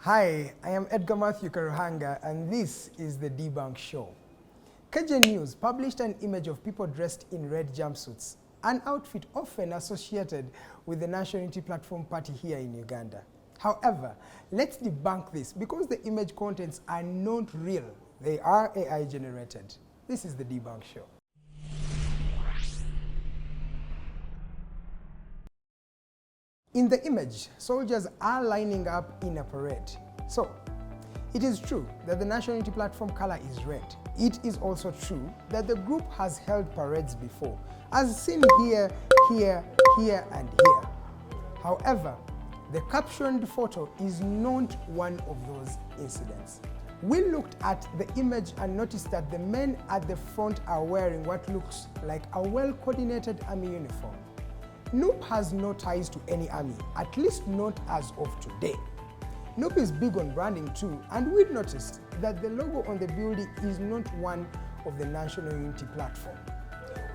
Hi, I am Edgar Matthew Karuhanga and this is the Debunk Show. KJ News published an image of people dressed in red jumpsuits, an outfit often associated with the National Unity Platform Party here in Uganda. However, let's debunk this because the image contents are not real. They are AI generated. This is the Debunk Show. In the image, soldiers are lining up in a parade. So, it is true that the National Unity Platform color is red. It is also true that the group has held parades before, as seen here, here, here, and here. However, the captioned photo is not one of those incidents. We looked at the image and noticed that the men at the front are wearing what looks like a well-coordinated army uniform. Noop has no ties to any army, at least not as of today. Noop is big on branding too, and we noticed that the logo on the building is not one of the National Unity Platform.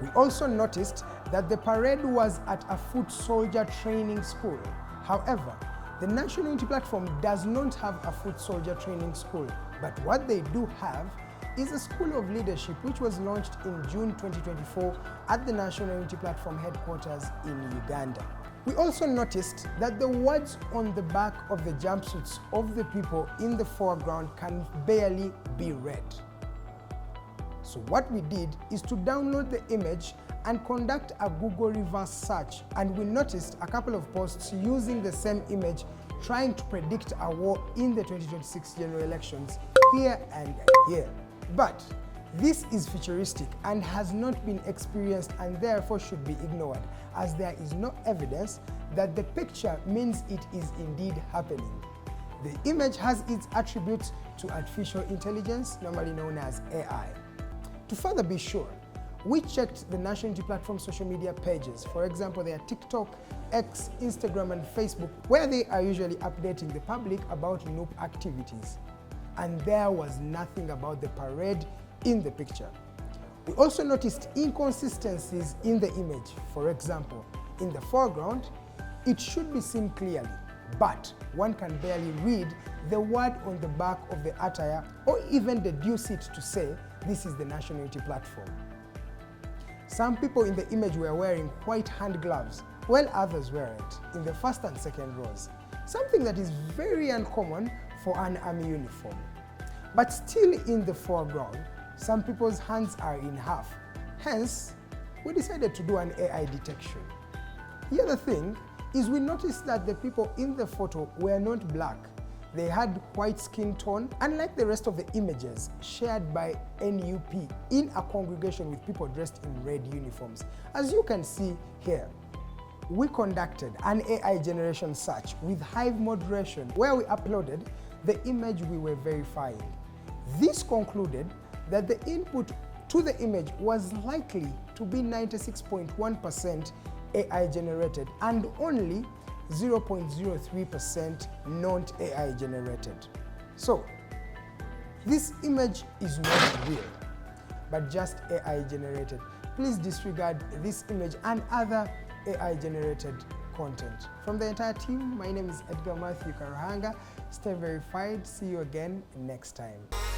We also noticed that the parade was at a foot soldier training school. However, the National Unity Platform does not have a foot soldier training school, but what they do have is a School of Leadership which was launched in June 2024 at the National Unity Platform headquarters in Uganda. We also noticed that the words on the back of the jumpsuits of the people in the foreground can barely be read. So what we did is to download the image and conduct a Google reverse search, and we noticed a couple of posts using the same image trying to predict a war in the 2026 general elections here and here. But this is futuristic and has not been experienced and therefore should be ignored, as there is no evidence that the picture means it is indeed happening. The image has its attributes to artificial intelligence, normally known as AI. To further be sure, we checked the National Unity Platform social media pages, for example their TikTok, X, Instagram and Facebook, where they are usually updating the public about Noop activities. And there was nothing about the parade in the picture. We also noticed inconsistencies in the image. For example, in the foreground, it should be seen clearly, but one can barely read the word on the back of the attire or even deduce it to say this is the National Unity Platform. Some people in the image were wearing white hand gloves, while others weren't, in the first and second rows, something that is very uncommon for an army uniform. But still in the foreground, some people's hands are in half. Hence, we decided to do an AI detection. The other thing is we noticed that the people in the photo were not black. They had white skin tone, unlike the rest of the images shared by NUP in a congregation with people dressed in red uniforms. As you can see here, we conducted an AI generation search with Hive moderation where we uploaded the image we were verifying. This concluded that the input to the image was likely to be 96.1% AI generated and only 0.03% not AI generated. So, this image is not real, but just AI generated. Please disregard this image and other AI generated content. From the entire team, my name is Edgar Matthew Karuhanga. Stay verified. See you again next time.